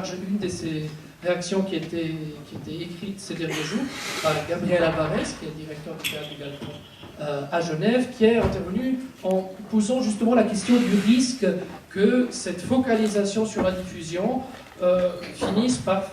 une de ces réactions qui était écrite ces derniers jours par Gabriel Alvarez, qui est directeur du Théâtre du Galpon à Genève, qui est intervenu en posant justement la question du risque que cette focalisation sur la diffusion finisse par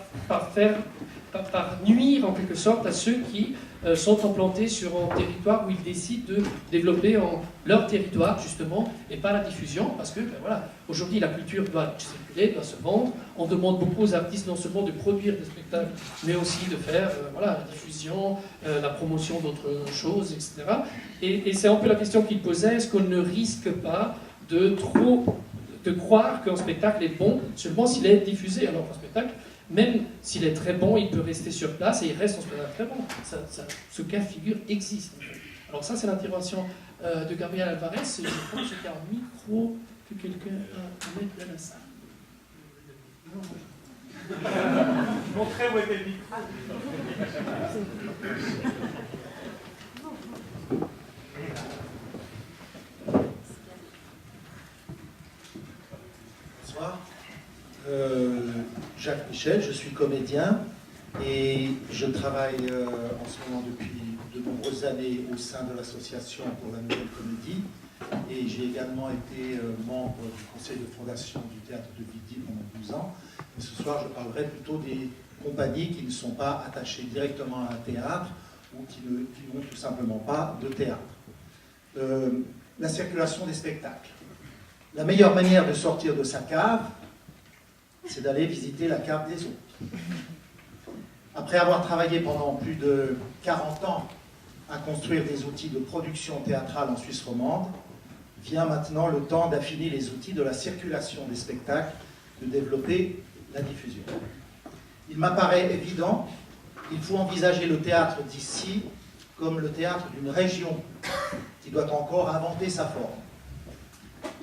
nuire en quelque sorte à ceux qui sont implantés sur un territoire où ils décident de développer leur territoire justement et pas la diffusion, parce que voilà, aujourd'hui la culture doit circuler, doit se vendre. On demande beaucoup aux artistes non seulement de produire des spectacles, mais aussi de faire la diffusion, la promotion d'autres choses, etc. Et c'est un peu la question qu'il posait, est-ce qu'on ne risque pas de croire qu'un spectacle est bon seulement s'il est diffusé, alors qu'un spectacle, même s'il est très bon, il peut rester sur place et il reste en spectacle très bon. Ce cas de figure existe. Alors ça, c'est l'intervention de Gabriel Alvarez. Et je pense qu'il y a un micro que quelqu'un a mettre dans la salle. Montrez où était le micro. Bonsoir. Jacques Michel, je suis comédien et je travaille en ce moment depuis de nombreuses années au sein de l'association pour la nouvelle comédie et j'ai également été membre du conseil de fondation du théâtre de Vidi pendant 12 ans. Et ce soir, je parlerai plutôt des compagnies qui ne sont pas attachées directement à un théâtre ou qui n'ont tout simplement pas de théâtre. La circulation des spectacles. La meilleure manière de sortir de sa cave, c'est d'aller visiter la cave des autres. Après avoir travaillé pendant plus de 40 ans à construire des outils de production théâtrale en Suisse romande, vient maintenant le temps d'affiner les outils de la circulation des spectacles, de développer la diffusion. Il m'apparaît évident qu'il faut envisager le théâtre d'ici comme le théâtre d'une région qui doit encore inventer sa forme.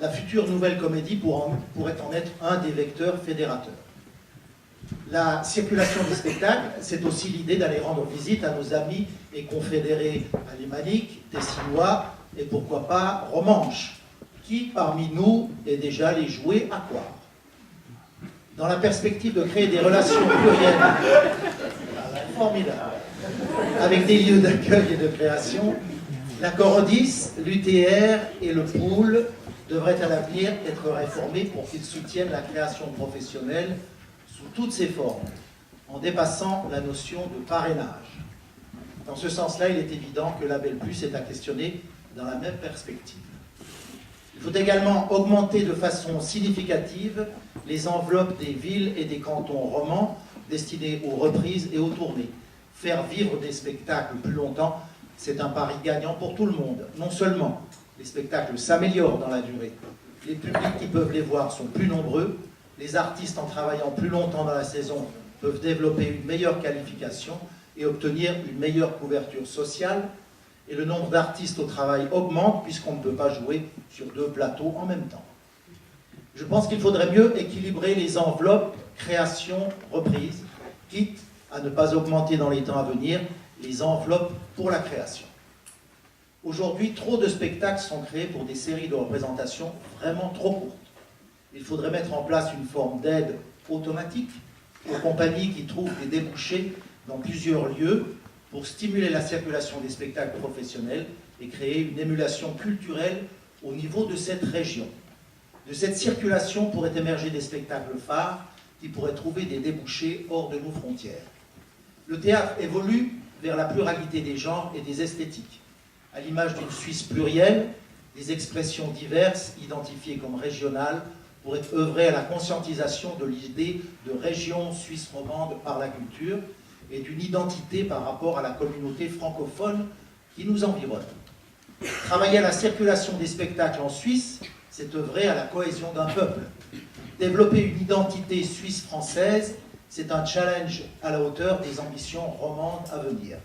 La future nouvelle comédie pourrait en être un des vecteurs fédérateurs. La circulation des spectacles, c'est aussi l'idée d'aller rendre visite à nos amis et confédérés alémaniques, tessinois et pourquoi pas romanches. Qui parmi nous est déjà allé jouer à quoi? Dans la perspective de créer des relations plurielles formidables avec des lieux d'accueil et de création, la Corodis, l'UTR et le Pool devraient à l'avenir être réformés pour qu'ils soutiennent la création professionnelle sous toutes ses formes, en dépassant la notion de parrainage. Dans ce sens-là, il est évident que Label Plus est à questionner dans la même perspective. Il faut également augmenter de façon significative les enveloppes des villes et des cantons romans destinés aux reprises et aux tournées. Faire vivre des spectacles plus longtemps, c'est un pari gagnant pour tout le monde. Non seulement les spectacles s'améliorent dans la durée, les publics qui peuvent les voir sont plus nombreux, les artistes en travaillant plus longtemps dans la saison peuvent développer une meilleure qualification et obtenir une meilleure couverture sociale, et le nombre d'artistes au travail augmente puisqu'on ne peut pas jouer sur 2 plateaux en même temps. Je pense qu'il faudrait mieux équilibrer les enveloppes création-reprise, quitte à ne pas augmenter dans les temps à venir les enveloppes pour la création. Aujourd'hui, trop de spectacles sont créés pour des séries de représentations vraiment trop courtes. Il faudrait mettre en place une forme d'aide automatique aux compagnies qui trouvent des débouchés dans plusieurs lieux pour stimuler la circulation des spectacles professionnels et créer une émulation culturelle au niveau de cette région. De cette circulation pourraient émerger des spectacles phares qui pourraient trouver des débouchés hors de nos frontières. Le théâtre évolue vers la pluralité des genres et des esthétiques. À l'image d'une Suisse plurielle, des expressions diverses, identifiées comme régionales, pourraient œuvrer à la conscientisation de l'idée de région suisse romande par la culture et d'une identité par rapport à la communauté francophone qui nous environne. Travailler à la circulation des spectacles en Suisse, c'est œuvrer à la cohésion d'un peuple. Développer une identité suisse-française, c'est un challenge à la hauteur des ambitions romandes à venir.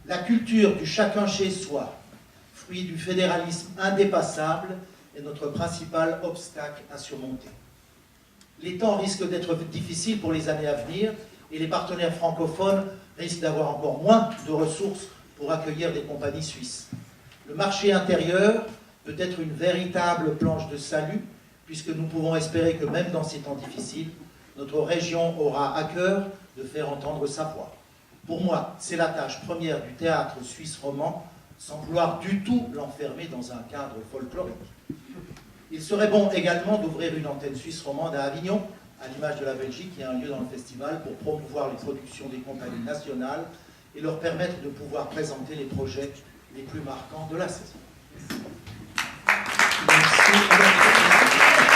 La culture du chacun chez soi, fruit du fédéralisme indépassable, est notre principal obstacle à surmonter. Les temps risquent d'être difficiles pour les années à venir et les partenaires francophones risquent d'avoir encore moins de ressources pour accueillir des compagnies suisses. Le marché intérieur peut être une véritable planche de salut, puisque nous pouvons espérer que même dans ces temps difficiles, notre région aura à cœur de faire entendre sa voix. Pour moi, c'est la tâche première du théâtre suisse roman, sans vouloir du tout l'enfermer dans un cadre folklorique. Il serait bon également d'ouvrir une antenne suisse romande à Avignon, à l'image de la Belgique, qui a un lieu dans le festival pour promouvoir les productions des compagnies nationales et leur permettre de pouvoir présenter les projets les plus marquants de la saison. Merci.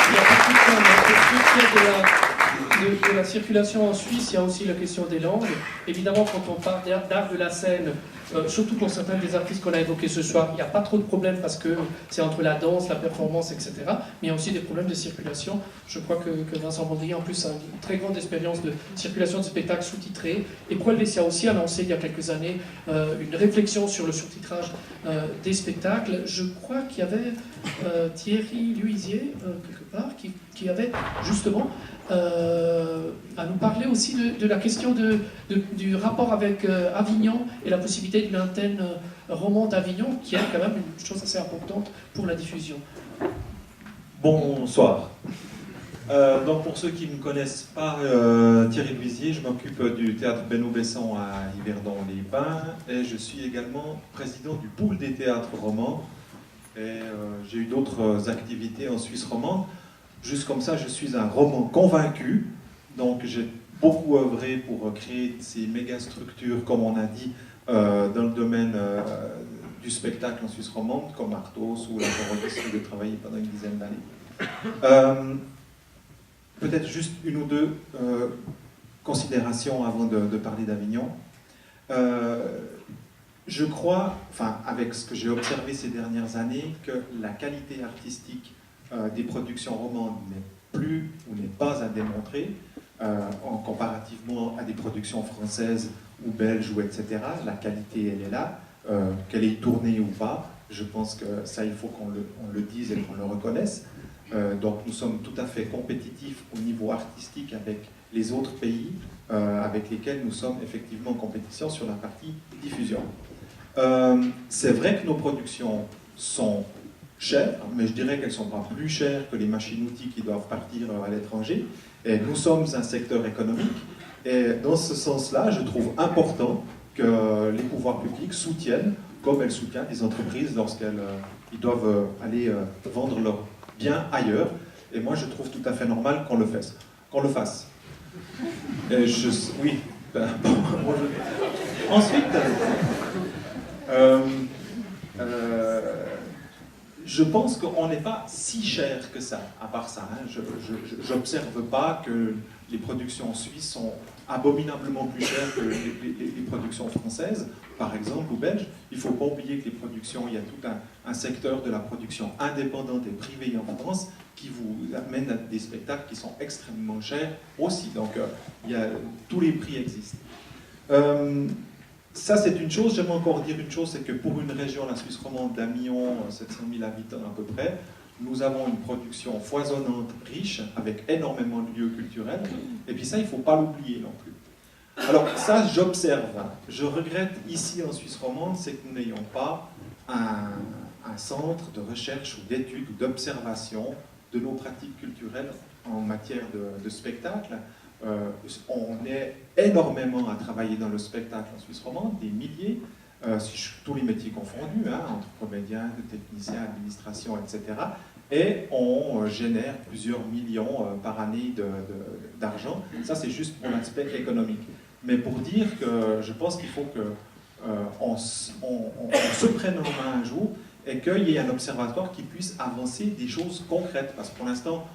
Il y a pas de la circulation en Suisse, il y a aussi la question des langues. Évidemment, quand on parle d'art de la scène, surtout pour certains des artistes qu'on a évoqués ce soir, il n'y a pas trop de problèmes parce que c'est entre la danse, la performance, etc. Mais il y a aussi des problèmes de circulation. Je crois que Vincent Mondrian, en plus, a une très grande expérience de circulation de spectacles sous-titrés. Et Pro Helvetia aussi a lancé il y a quelques années une réflexion sur le surtitrage des spectacles. Je crois qu'il y avait Thierry Luisier, quelque part, qui avait justement à nous parler aussi de la question du rapport avec Avignon et la possibilité d'une antenne romande Avignon, qui est quand même une chose assez importante pour la diffusion. Bonsoir. Donc pour ceux qui ne me connaissent pas, Thierry Luisier, je m'occupe du théâtre Benoît Besson à Yverdon-les-Bains et je suis également président du pool des théâtres romans. Et j'ai eu d'autres activités en Suisse romande. Juste comme ça, je suis un roman convaincu, donc j'ai beaucoup œuvré pour créer ces méga structures, comme on a dit, dans le domaine du spectacle en Suisse romande, comme Arthos ou la Corodis, où j'ai travaillé pendant une dizaine d'années. Peut-être juste une ou deux considérations avant de parler d'Avignon. Je crois, avec ce que j'ai observé ces dernières années, que la qualité artistique des productions romandes n'est plus ou n'est pas à démontrer en comparativement à des productions françaises ou belges ou etc. La qualité, elle est là, qu'elle est tournée ou pas. Je pense que ça, il faut qu'on le dise et qu'on le reconnaisse. Donc nous sommes tout à fait compétitifs au niveau artistique avec les autres pays avec lesquels nous sommes effectivement en compétition sur la partie diffusion. C'est vrai que nos productions sont chères, mais je dirais qu'elles ne sont pas plus chères que les machines-outils qui doivent partir à l'étranger. Et nous sommes un secteur économique. Et dans ce sens-là, je trouve important que les pouvoirs publics soutiennent, comme elles soutiennent les entreprises lorsqu'ils doivent aller vendre leurs biens ailleurs. Et moi, je trouve tout à fait normal qu'on le fasse. Et oui. Ensuite, je pense qu'on n'est pas si cher que ça, à part ça. Je n'observe pas que les productions suisses sont abominablement plus chères que les productions françaises, par exemple, ou belges. Il ne faut pas oublier que les productions, il y a tout un secteur de la production indépendante et privée en France qui vous amène à des spectacles qui sont extrêmement chers aussi. Donc, tous les prix existent. Ça, c'est une chose. J'aimerais encore dire une chose, c'est que pour une région, la Suisse romande d'A 700 000 habitants à peu près, nous avons une production foisonnante, riche, avec énormément de lieux culturels. Et puis ça, il ne faut pas l'oublier non plus. Alors ça, j'observe. Je regrette ici en Suisse romande, c'est que nous n'ayons pas un centre de recherche ou d'études ou d'observation de nos pratiques culturelles en matière de spectacle. On est énormément à travailler dans le spectacle en Suisse romande, des milliers, tous les métiers confondus, entre comédiens, techniciens, administration, etc. Et on génère plusieurs millions par année d'argent. Ça, c'est juste pour l'aspect économique. Mais pour dire que je pense qu'il faut qu'on se prenne en main un jour et qu'il y ait un observatoire qui puisse avancer des choses concrètes. Parce que pour l'instant,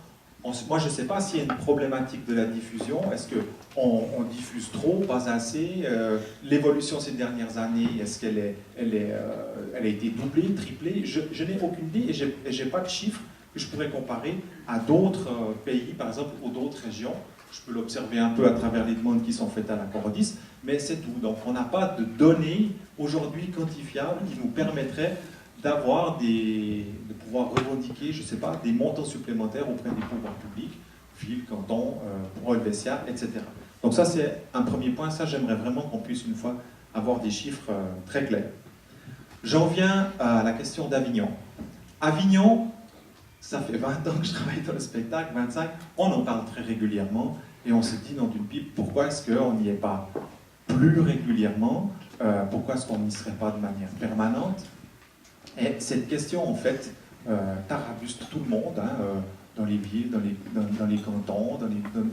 moi, je ne sais pas s'il y a une problématique de la diffusion. Est-ce qu'on diffuse trop, pas assez? L'évolution ces dernières années, est-ce qu'elle a été doublée, triplée? Je n'ai aucune idée et je n'ai pas de chiffres que je pourrais comparer à d'autres pays, par exemple, ou d'autres régions. Je peux l'observer un peu à travers les demandes qui sont faites à la Corodis, mais c'est tout. Donc, on n'a pas de données aujourd'hui quantifiables qui nous permettraient de pouvoir revendiquer, je ne sais pas, des montants supplémentaires auprès des pouvoirs publics, ville, canton, Pro Helvetia, etc. Donc ça, c'est un premier point. Ça, j'aimerais vraiment qu'on puisse une fois avoir des chiffres très clairs. J'en viens à la question d'Avignon. Avignon, ça fait 20 ans que je travaille dans le spectacle, 25, on en parle très régulièrement, Et on s'est dit dans une pipe, pourquoi est-ce qu'on n'y est pas plus régulièrement? Pourquoi est-ce qu'on n'y serait pas de manière permanente? Et cette question, en fait, tarabuste tout le monde, hein, dans les villes, dans les cantons, dans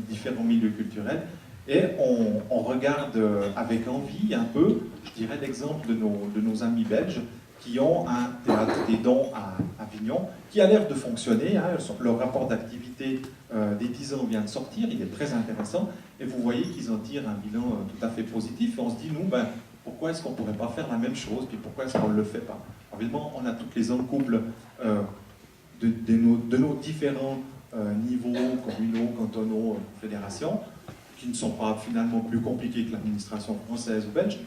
différents milieux culturels. Et on regarde avec envie un peu, je dirais, l'exemple de nos amis belges qui ont un théâtre des dons à Avignon, qui a l'air de fonctionner. Hein, leur rapport d'activité des 10 ans vient de sortir, il est très intéressant. Et vous voyez qu'ils en tirent un bilan tout à fait positif. Et on se dit, nous, pourquoi est-ce qu'on ne pourrait pas faire la même chose? Puis pourquoi est-ce qu'on ne le fait pas? Évidemment, on a toutes les encouples de nos différents niveaux, communaux, cantonaux, fédérations, qui ne sont pas finalement plus compliqués que l'administration française ou belge.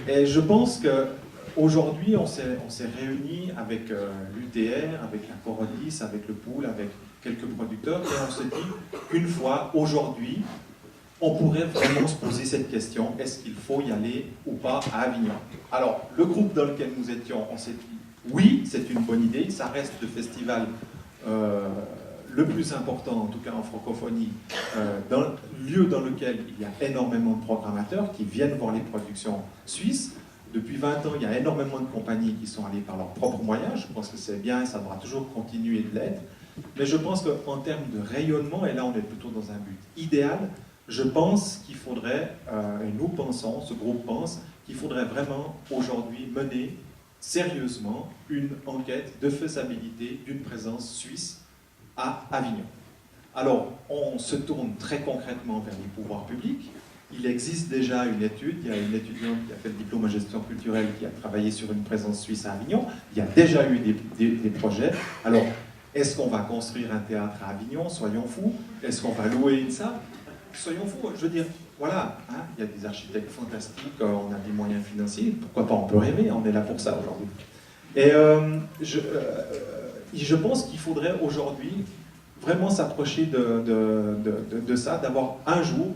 Et je pense qu'aujourd'hui, on s'est réunis avec l'UTR, avec la Corodis, avec le Pool, avec quelques producteurs, et on s'est dit qu'une fois, aujourd'hui, on pourrait vraiment se poser cette question, est-ce qu'il faut y aller ou pas à Avignon? Alors, le groupe dans lequel nous étions, on s'est dit, oui, c'est une bonne idée, ça reste le festival le plus important, en tout cas en francophonie, lieu dans lequel il y a énormément de programmateurs qui viennent voir les productions suisses. Depuis 20 ans, il y a énormément de compagnies qui sont allées par leurs propres moyens. Je pense que c'est bien, ça devra toujours continuer de l'être. Mais je pense qu'en termes de rayonnement, et là on est plutôt dans un but idéal, je pense qu'il faudrait, et nous pensons, ce groupe pense, qu'il faudrait vraiment aujourd'hui mener sérieusement une enquête de faisabilité d'une présence suisse à Avignon. Alors, on se tourne très concrètement vers les pouvoirs publics. Il existe déjà une étude, il y a une étudiante qui a fait le diplôme en gestion culturelle qui a travaillé sur une présence suisse à Avignon. Il y a déjà eu des projets. Alors, est-ce qu'on va construire un théâtre à Avignon? Soyons fous. Est-ce qu'on va louer une salle? Soyons fous. Je veux dire, voilà, hein, il y a des architectes fantastiques, on a des moyens financiers, pourquoi pas, on peut rêver, on est là pour ça aujourd'hui. Et je pense qu'il faudrait aujourd'hui vraiment s'approcher de ça, d'avoir un jour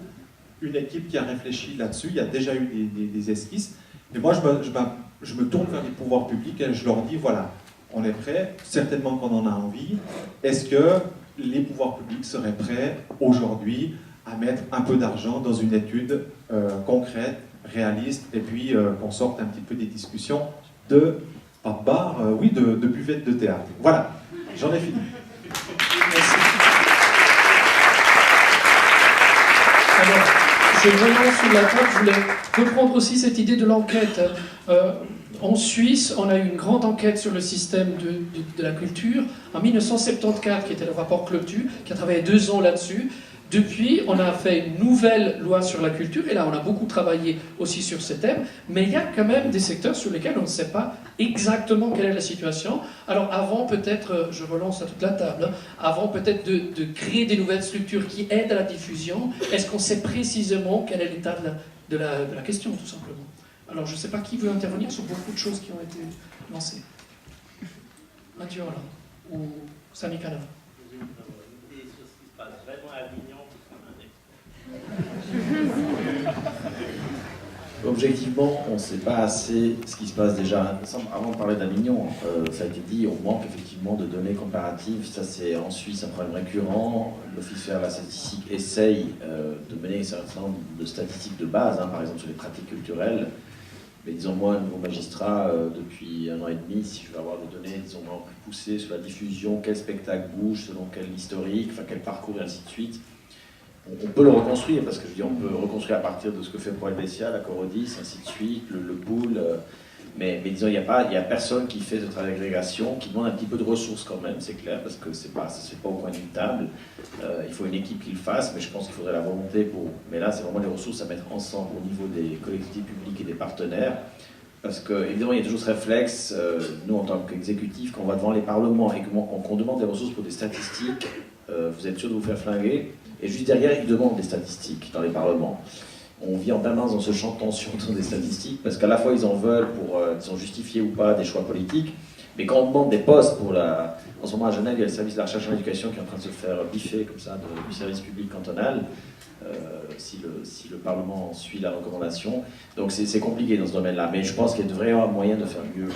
une équipe qui a réfléchi là-dessus. Il y a déjà eu des esquisses. Et moi, je me tourne vers les pouvoirs publics et je leur dis, voilà, on est prêt, certainement qu'on en a envie. Est-ce que les pouvoirs publics seraient prêts aujourd'hui à mettre un peu d'argent dans une étude concrète, réaliste, et puis qu'on sorte un petit peu des discussions de, pas de bar, oui, de buvette de théâtre. Voilà, j'en ai fini. Merci. Alors, je relance sur la table, je voulais reprendre aussi cette idée de l'enquête. En Suisse, on a eu une grande enquête sur le système de la culture en 1974, qui était le rapport Clotu, qui a travaillé 2 ans là-dessus. Depuis, on a fait une nouvelle loi sur la culture, et là, on a beaucoup travaillé aussi sur ce thème, mais il y a quand même des secteurs sur lesquels on ne sait pas exactement quelle est la situation. Alors, avant peut-être, je relance à toute la table, hein, avant peut-être de créer des nouvelles structures qui aident à la diffusion, est-ce qu'on sait précisément quel est l'état de la question, tout simplement? Alors, je ne sais pas qui veut intervenir sur beaucoup de choses qui ont été lancées. Mathieu, là, ou Sami Canava. Objectivement, on ne sait pas assez ce qui se passe déjà. Avant de parler d'Avignon, ça a été dit, on manque effectivement de données comparatives. Ça, c'est en Suisse un problème récurrent. L'Office fédéral de la statistique essaye de mener un certain nombre de statistiques de base, hein, par exemple sur les pratiques culturelles. Mais disons, moi, nouveau magistrat, depuis 1 an et demi, si je veux avoir des données, disons, plus poussées sur la diffusion, quel spectacle bouge, selon quel historique, enfin quel parcours, et ainsi de suite. On peut le reconstruire, parce que je dis, on peut reconstruire à partir de ce que fait Pro Helvetia, la Corodis, ainsi de suite, le Pool. Mais disons, il n'y a personne qui fait ce travail d'agrégation, qui demande un petit peu de ressources quand même, c'est clair, parce que ça ne se fait pas au coin d'une table. Il faut une équipe qui le fasse, mais je pense qu'il faudrait la volonté pour... Mais là, c'est vraiment les ressources à mettre ensemble au niveau des collectivités publiques et des partenaires. Parce que, évidemment, il y a toujours ce réflexe, nous, en tant qu'exécutif, quand on va devant les parlements et qu'on demande des ressources pour des statistiques, vous êtes sûr de vous faire flinguer. Et juste derrière, ils demandent des statistiques dans les parlements. On vit en permanence dans ce champ de tension des statistiques, parce qu'à la fois, ils en veulent pour, disons, justifier ou pas des choix politiques, Mais quand on demande des postes pour la... En ce moment à Genève, il y a le service de la recherche en éducation qui est en train de se faire biffer comme ça du service public cantonal, si le Parlement suit la recommandation. Donc c'est compliqué dans ce domaine-là, mais je pense qu'il devrait y avoir moyen de faire mieux.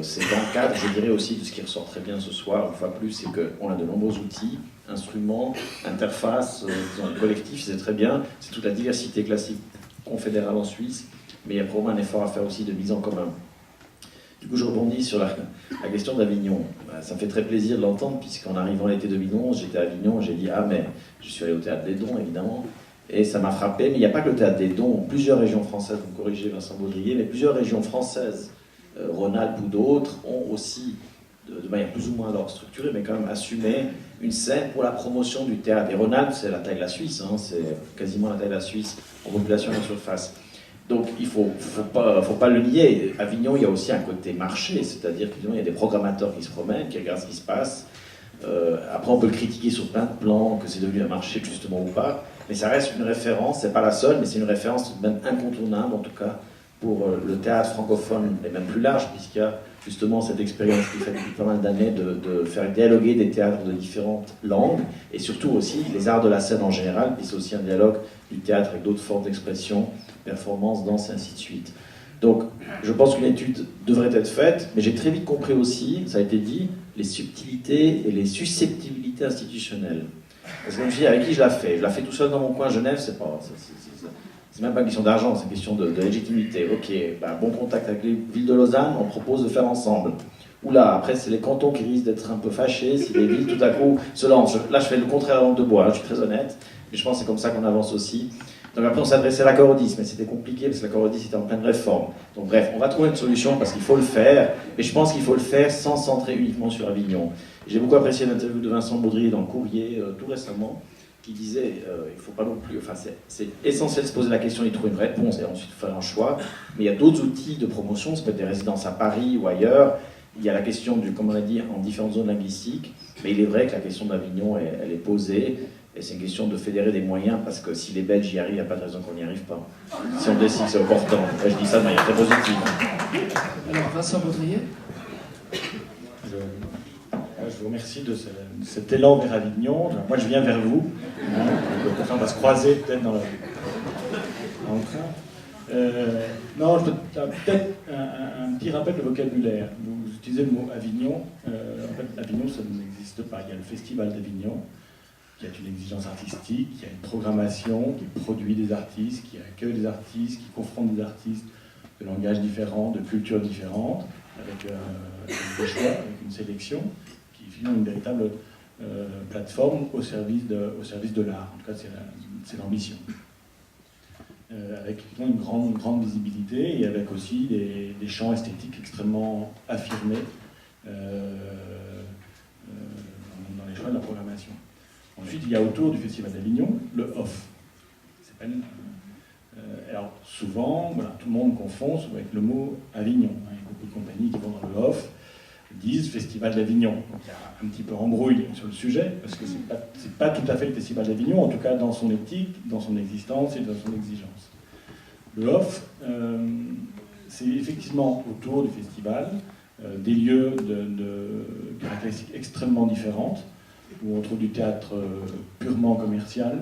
C'est dans le cadre, je dirais aussi, de ce qui ressort très bien ce soir, une fois plus, c'est qu'on a de nombreux outils, instruments, interfaces, disons, collectifs, c'est très bien. C'est toute la diversité classique confédérale en Suisse, mais il y a probablement un effort à faire aussi de mise en commun. Du coup, je rebondis sur la question d'Avignon. Ça me fait très plaisir de l'entendre, puisqu'en arrivant l'été 2011, j'étais à Avignon, j'ai dit « Ah, mais je suis allé au Théâtre des Dons, évidemment ». Et ça m'a frappé, mais il n'y a pas que le Théâtre des Dons. Plusieurs régions françaises, vous me corrigez Vincent Baudrier, mais plusieurs régions françaises, Rhône-Alpes ou d'autres, ont aussi, de manière plus ou moins alors structurée, mais quand même assumé une scène pour la promotion du théâtre. Et Rhône-Alpes, c'est la taille de la Suisse, hein, c'est quasiment la taille de la Suisse en population et en surface. Donc il ne faut pas le nier. À Avignon, il y a aussi un côté marché, c'est-à-dire qu'il y a des programmateurs qui se promènent, qui regardent ce qui se passe. Après, on peut le critiquer sur plein de plans, que c'est devenu un marché justement ou pas, mais ça reste une référence, c'est pas la seule, mais c'est une référence même incontournable en tout cas pour le théâtre francophone, et même plus large, puisqu'il y a justement cette expérience qui fait depuis pas mal d'années de faire dialoguer des théâtres de différentes langues, et surtout aussi les arts de la scène en général, puis c'est aussi un dialogue du théâtre avec d'autres formes d'expression, performance, danse, et ainsi de suite. Donc, je pense qu'une étude devrait être faite, mais j'ai très vite compris aussi, ça a été dit, les subtilités et les susceptibilités institutionnelles. Parce que je me dis, avec qui je la fais? Je la fais tout seul dans mon coin à Genève, c'est même pas une question d'argent, c'est une question de légitimité. Ok, bon contact avec les villes de Lausanne, on propose de faire ensemble. Oula, après c'est les cantons qui risquent d'être un peu fâchés si les villes tout à coup se lancent. Là je fais le contraire à la langue de bois, je suis très honnête, mais je pense que c'est comme ça qu'on avance aussi. Donc après on s'adressait à l'accordisme, mais c'était compliqué parce que l'accordisme était en pleine réforme. Donc bref, on va trouver une solution parce qu'il faut le faire, mais je pense qu'il faut le faire sans se centrer uniquement sur Avignon. J'ai beaucoup apprécié l'interview de Vincent Baudrier dans le Courrier tout récemment, qui disait il ne faut pas non plus, enfin c'est essentiel de se poser la question et de trouver une réponse et ensuite faire un choix, mais il y a d'autres outils de promotion, ça peut être des résidences à Paris ou ailleurs, il y a la question du, comme on a dit, en différentes zones linguistiques, mais il est vrai que la question d'Avignon, elle est posée, et c'est une question de fédérer des moyens, parce que si les Belges y arrivent, il n'y a pas de raison qu'on n'y arrive pas. Si on décide que c'est important. Moi, je dis ça de manière très positive. Alors, Vincent Baudrier. Je vous remercie de cet élan vers Avignon. Moi, je viens vers vous. On va se croiser peut-être dans le train. Non, peut-être un petit rappel de vocabulaire. Vous utilisez le mot Avignon. En fait, Avignon, ça n'existe pas. Il y a le Festival d'Avignon, qui a une exigence artistique, qui a une programmation, qui produit des artistes, qui accueille des artistes, qui confronte des artistes de langages différents, de cultures différentes, avec des choix, avec une sélection, qui est une véritable plateforme au service de l'art. En tout cas, c'est l'ambition. Avec une grande visibilité et avec aussi des champs esthétiques extrêmement affirmés dans les choix de la programmation. Ensuite, il y a autour du Festival d'Avignon le off. Alors souvent, voilà, tout le monde confond avec le mot Avignon. Il y a beaucoup de compagnies qui vont dans le off, disent Festival d'Avignon. Donc il y a un petit peu embrouille sur le sujet, parce que c'est pas tout à fait le Festival d'Avignon, en tout cas dans son éthique, dans son existence et dans son exigence. Le off, c'est effectivement autour du festival des lieux de caractéristiques extrêmement différentes, où on trouve du théâtre purement commercial,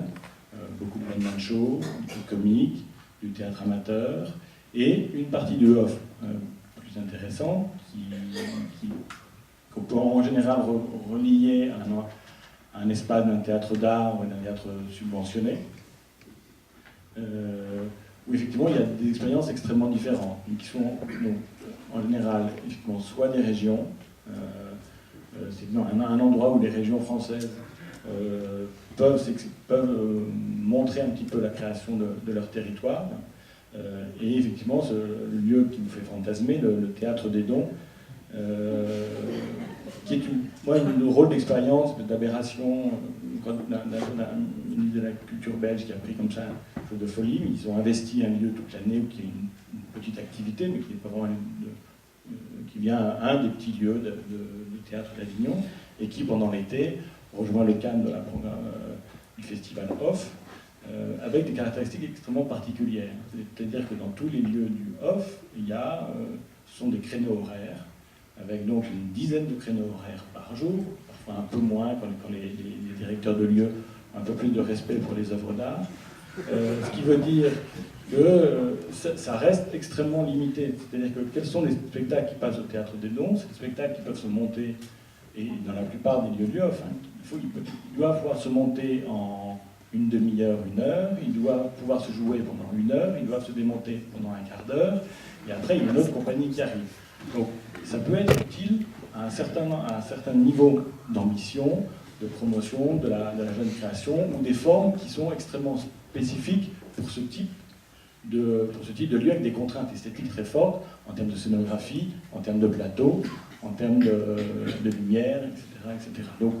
beaucoup de one-man show, du comique, du théâtre amateur, et une partie de off plus intéressante, qu'on peut en général relier à un espace d'un théâtre d'art ou d'un théâtre subventionné, où effectivement il y a des expériences extrêmement différentes, qui sont en général effectivement soit des régions, c'est un endroit où les régions françaises peuvent montrer un petit peu la création de leur territoire, et effectivement ce lieu qui nous fait fantasmer, le Théâtre des Dons, qui est un rôle d'expérience, d'aberration, de la culture belge qui a pris comme ça un peu de folie. Ils ont investi un lieu toute l'année qui est une petite activité, mais qui n'est pas vraiment qui vient à un des petits lieux du théâtre d'Avignon, et qui pendant l'été rejoint le cadre du festival off, avec des caractéristiques extrêmement particulières. C'est-à-dire que dans tous les lieux du off, ce sont des créneaux horaires avec donc une dizaine de créneaux horaires par jour, parfois un peu moins quand les directeurs de lieux ont un peu plus de respect pour les œuvres d'art. Ce qui veut dire que ça reste extrêmement limité. C'est-à-dire que quels sont les spectacles qui passent au Théâtre des Dons? C'est des spectacles qui peuvent se monter, et dans la plupart des lieux de l'offre, il doit pouvoir se monter en une demi-heure, 1 heure, il doit pouvoir se jouer pendant 1 heure, il doit se démonter pendant un quart d'heure, et après il y a une autre compagnie qui arrive. Donc ça peut être utile à un certain niveau d'ambition, de promotion de la jeune création, ou des formes qui sont extrêmement spécifiques pour ce type de lieu avec des contraintes esthétiques très fortes en termes de scénographie, en termes de plateau, en termes de lumière, etc., etc. Donc,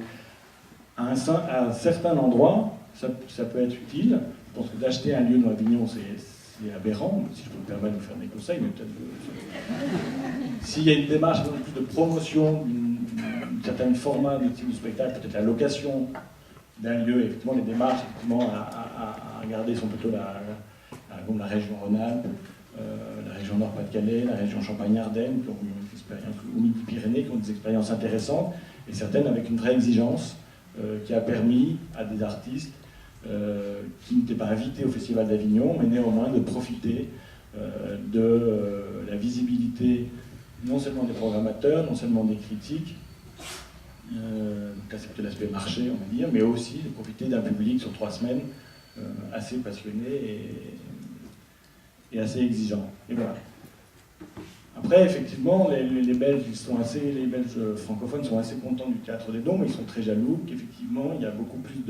à un certain endroit, ça peut être utile. Je pense que d'acheter un lieu dans Avignon, c'est aberrant, si je peux me permettre de faire des conseils, mais peut-être s'il y a une démarche plus de promotion d'un certain format de type de spectacle, peut-être la location d'un lieu, effectivement, les démarches à regarder sont plutôt comme la région Rhône-Alpes, la région Nord-Pas-de-Calais, la région Champagne-Ardenne, qui ont une expérience, ou Midi-Pyrénées, qui ont des expériences intéressantes, et certaines avec une vraie exigence qui a permis à des artistes qui n'étaient pas invités au Festival d'Avignon, mais néanmoins de profiter de la visibilité non seulement des programmateurs, non seulement des critiques, là c'est plutôt l'aspect marché, on va dire, mais aussi de profiter d'un public sur 3 semaines assez passionné et assez exigeant. Et voilà. Après, effectivement, les Belges francophones sont assez contents du Théâtre des Dons, mais ils sont très jaloux qu'effectivement, il y a beaucoup plus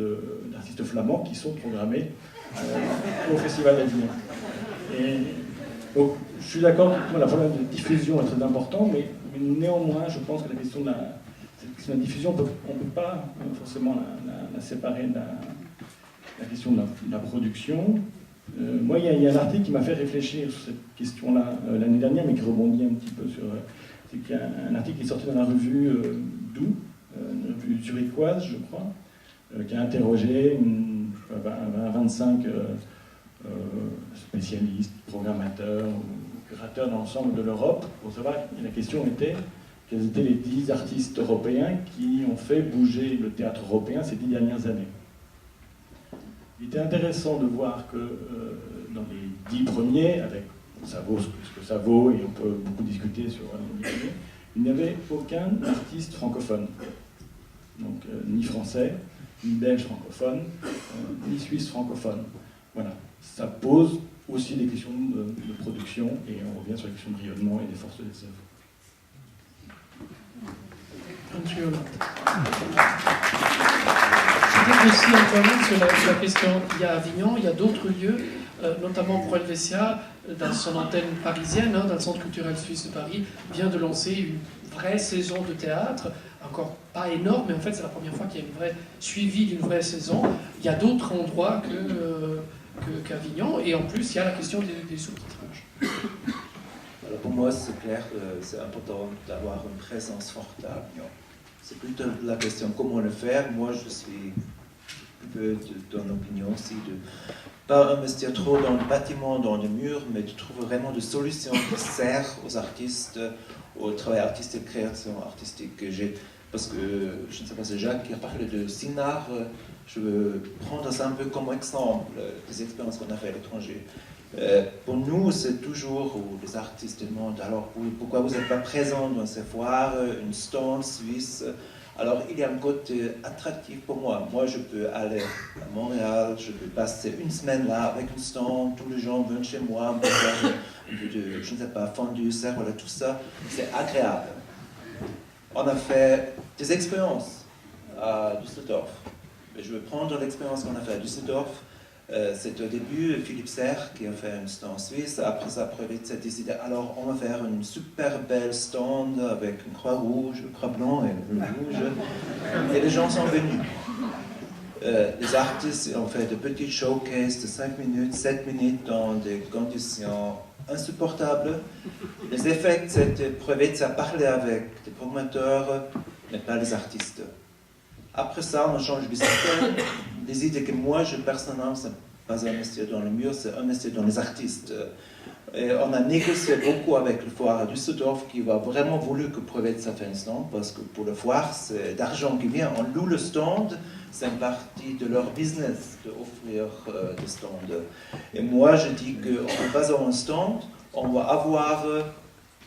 d'artistes flamands qui sont programmés au Festival d'Avignon. Et donc, je suis d'accord que la problème de diffusion est très important, mais néanmoins, je pense que la question de la diffusion, on ne peut pas forcément la séparer de la question de la production. Moi, il y a un article qui m'a fait réfléchir sur cette question-là l'année dernière, mais qui rebondit un petit peu sur... c'est qu'il y a un article qui est sorti dans la revue Doux, une revue zurichoise, je crois, qui a interrogé 25 spécialistes, programmateurs ou curateurs dans l'ensemble de l'Europe, pour savoir, la question était, quels étaient les 10 artistes européens qui ont fait bouger le théâtre européen ces 10 dernières années. Il était intéressant de voir que dans les 10 premiers, avec ça vaut ce que ça vaut, et on peut beaucoup discuter sur il n'y avait aucun artiste francophone. Donc ni français, ni belge francophone, ni suisse francophone. Voilà. Ça pose aussi des questions de production, et on revient sur les questions de rayonnement et des forces des œuvres. Je aussi encore sur la question qu'il y a à Avignon, il y a d'autres lieux, notamment pour Helvetia, dans son antenne parisienne, dans le Centre culturel suisse de Paris, vient de lancer une vraie saison de théâtre, encore pas énorme, mais en fait c'est la première fois qu'il y a une vraie suivi d'une vraie saison. Il y a d'autres endroits qu'Avignon, et en plus il y a la question des sous-titrages. Alors pour moi c'est clair, c'est important d'avoir une présence forte à Avignon. C'est plutôt la question comment le faire. Moi, je suis un peu dans l'opinion aussi de ne pas investir trop dans le bâtiment, dans le mur, mais de trouver vraiment des solutions qui servent aux artistes, au travail artistique, création artistique que j'ai. Parce que, je ne sais pas, c'est Jacques qui a parlé de Sinar. Je veux prendre ça un peu comme exemple des expériences qu'on a fait à l'étranger. Pour nous, c'est toujours où les artistes demandent alors pourquoi vous n'êtes pas présent dans ces foires, une stand suisse. Alors il y a un côté attractif pour moi. Moi, je peux aller à Montréal, je peux passer une semaine là avec une stand, tous les gens viennent chez moi, me faire un peu de, je ne sais pas, fondue, serre, voilà, tout ça, c'est agréable. On a fait des expériences à Düsseldorf. Je veux prendre l'expérience qu'on a fait à Düsseldorf. C'est au début Philippe Serre qui a fait une stand suisse. Après ça, Previtz a décidé alors on va faire une super belle stand avec une croix rouge, le croix blanc et le rouge. Et les gens sont venus. Les artistes ont fait de petits showcases de 5 minutes, 7 minutes dans des conditions insupportables. Les effets, c'était Previtz a parlé avec des promoteurs, mais pas les artistes. Après ça, on change de système. Les idées que moi, je personnellement, c'est pas investir dans le mur, c'est investir dans les artistes. Et on a négocié beaucoup avec le foire à Düsseldorf qui a vraiment voulu que Provetza fasse un stand parce que pour le foire, c'est d'argent qui vient. On loue le stand, c'est une partie de leur business d'offrir des stands. Et moi, je dis qu'en faisant un stand, on va avoir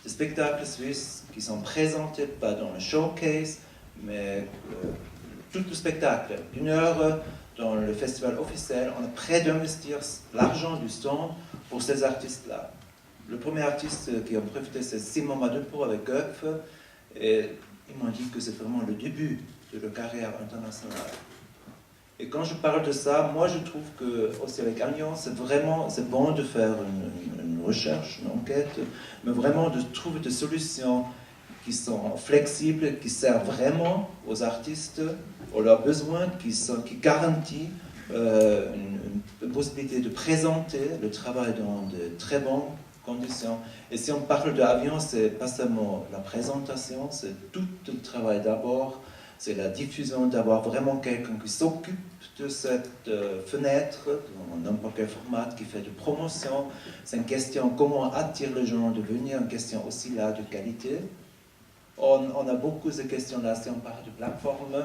des spectacles suisses qui sont présentés pas dans le showcase, mais tout le spectacle, 1 heure dans le festival officiel. On est prêt d'investir l'argent du stand pour ces artistes-là. Le premier artiste qui a profité, c'est Simon Madepo avec Goethe, et ils m'ont dit que c'est vraiment le début de leur carrière internationale. Et quand je parle de ça, moi je trouve que aussi avec Agnon, c'est bon de faire une recherche, une enquête, mais vraiment de trouver des solutions qui sont flexibles, qui servent vraiment aux artistes, aux leurs besoins, qui garantissent une possibilité de présenter le travail dans de très bonnes conditions. Et si on parle d'avion, c'est pas seulement la présentation, c'est tout le travail d'abord, c'est la diffusion, d'avoir vraiment quelqu'un qui s'occupe de cette fenêtre, dans n'importe quel format, qui fait de promotion. C'est une question comment attirer les gens de venir, une question aussi là de qualité. On a beaucoup de questions là, si on parle de plateforme,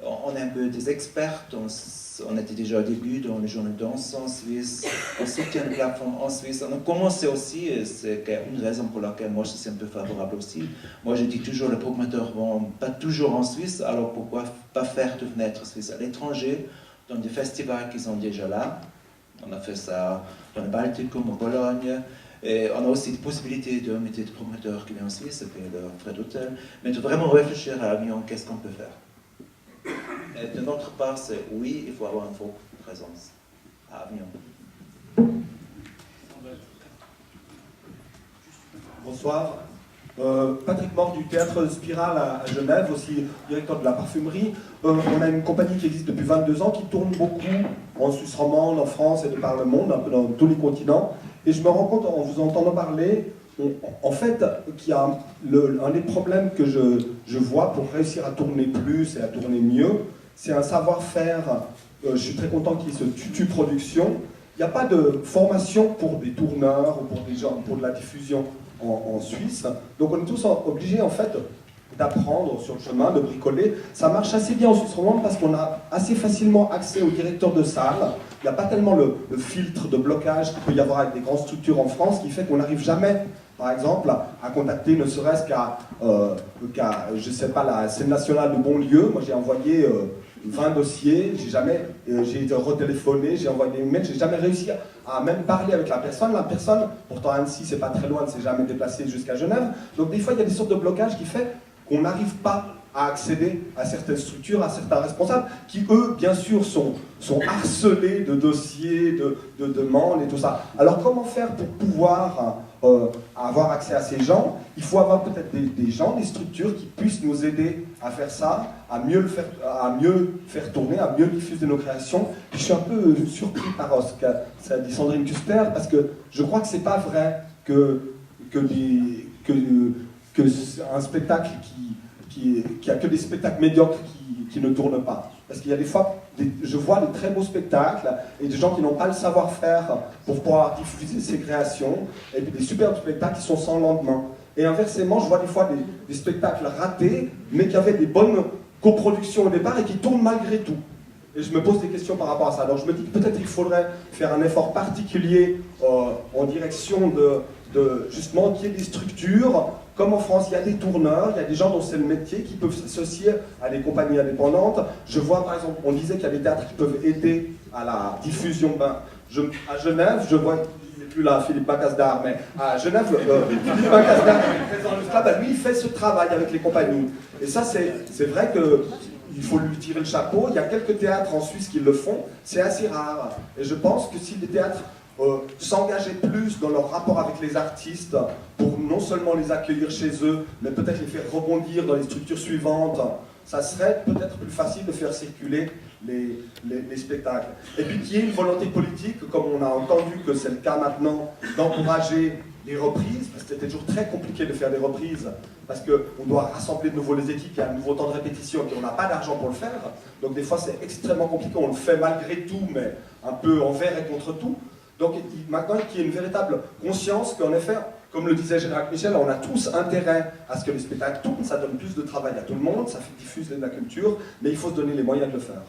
on est un peu des experts, on était déjà au début dans les journaux de danse en Suisse, on soutient les plateformes en Suisse, on a commencé aussi, et c'est une raison pour laquelle moi je suis un peu favorable aussi. Moi je dis toujours, les promoteurs vont pas toujours en Suisse, alors pourquoi pas faire de fenêtres suisses à l'étranger, dans des festivals qui sont déjà là. On a fait ça dans le Baltikum, en Pologne. Et on a aussi des possibilités de mettre des promoteurs qui viennent en Suisse, et payer leurs frais d'hôtel, mais de vraiment réfléchir à Avignon, qu'est-ce qu'on peut faire. Et de notre part, c'est oui, il faut avoir une forte présence à Avignon. Bonsoir. Patrick Mort du Théâtre Spirale à Genève, aussi directeur de la parfumerie. On a une compagnie qui existe depuis 22 ans, qui tourne beaucoup en Suisse romande, en France et de par le monde, un peu dans tous les continents. Et je me rends compte, en vous entendant parler, en fait, qu'il y a un des problèmes que je vois pour réussir à tourner plus et à tourner mieux, c'est un savoir-faire. Je suis très content qu'il y ait ce tutu production. Il n'y a pas de formation pour des tourneurs ou pour des gens, pour de la diffusion en Suisse. Donc on est tous obligés en fait d'apprendre sur le chemin, de bricoler. Ça marche assez bien en Suisse romande parce qu'on a assez facilement accès au directeur de salle. Il n'y a pas tellement le filtre de blocage qu'il peut y avoir avec des grandes structures en France qui fait qu'on n'arrive jamais, par exemple, à contacter ne serait-ce qu'à je sais pas, la scène nationale de Bonlieu. Moi j'ai envoyé 20 dossiers, j'ai été retéléphoné, j'ai envoyé des mails, j'ai jamais réussi à même parler avec la personne. La personne, pourtant Annecy, c'est pas très loin, ne s'est jamais déplacée jusqu'à Genève. Donc des fois, il y a des sortes de blocages qui fait qu'on n'arrive pas à accéder à certaines structures, à certains responsables, qui eux, bien sûr, sont harcelés de dossiers, de demandes et tout ça. Alors comment faire pour pouvoir avoir accès à ces gens? Il faut avoir peut-être des gens, des structures qui puissent nous aider à faire ça, à mieux faire tourner, à mieux diffuser nos créations. Puis je suis un peu surpris par ce qu'a dit Sandrine Kuster, parce que je crois que c'est pas vrai que un spectacle qui a que des spectacles médiocres qui ne tournent pas. Parce qu'il y a des fois, je vois des très beaux spectacles et des gens qui n'ont pas le savoir-faire pour pouvoir diffuser ces créations, et puis des superbes spectacles qui sont sans lendemain. Et inversement, je vois des fois des spectacles ratés, mais qui avaient des bonnes coproductions au départ et qui tournent malgré tout. Et je me pose des questions par rapport à ça. Donc je me dis que peut-être il faudrait faire un effort particulier en direction de justement qu'il y ait des structures. Comme en France, il y a des tourneurs, il y a des gens dont c'est le métier qui peuvent s'associer à des compagnies indépendantes. Je vois par exemple, on disait qu'il y a des théâtres qui peuvent aider à la diffusion. À Genève, je vois, il n'est plus là, Philippe Bacasdar, mais à Genève, Philippe Bacasdar, qui est présent là, lui, il fait ce travail avec les compagnies. Et ça, c'est vrai qu'il faut lui tirer le chapeau. Il y a quelques théâtres en Suisse qui le font, c'est assez rare. Et je pense que si les théâtres s'engager plus dans leur rapport avec les artistes pour non seulement les accueillir chez eux, mais peut-être les faire rebondir dans les structures suivantes, ça serait peut-être plus facile de faire circuler les spectacles. Et puis qu'il y ait une volonté politique, comme on a entendu que c'est le cas maintenant, d'encourager les reprises, parce que c'était toujours très compliqué de faire des reprises, parce qu'on doit rassembler de nouveau les équipes, il y a un nouveau temps de répétition, et on n'a pas d'argent pour le faire, donc des fois c'est extrêmement compliqué, on le fait malgré tout, mais un peu envers et contre tout. Donc maintenant qu'il y ait une véritable conscience qu'en effet, comme le disait Gérard Michel, on a tous intérêt à ce que les spectacles tournent, ça donne plus de travail à tout le monde, ça diffuse la culture, mais il faut se donner les moyens de le faire.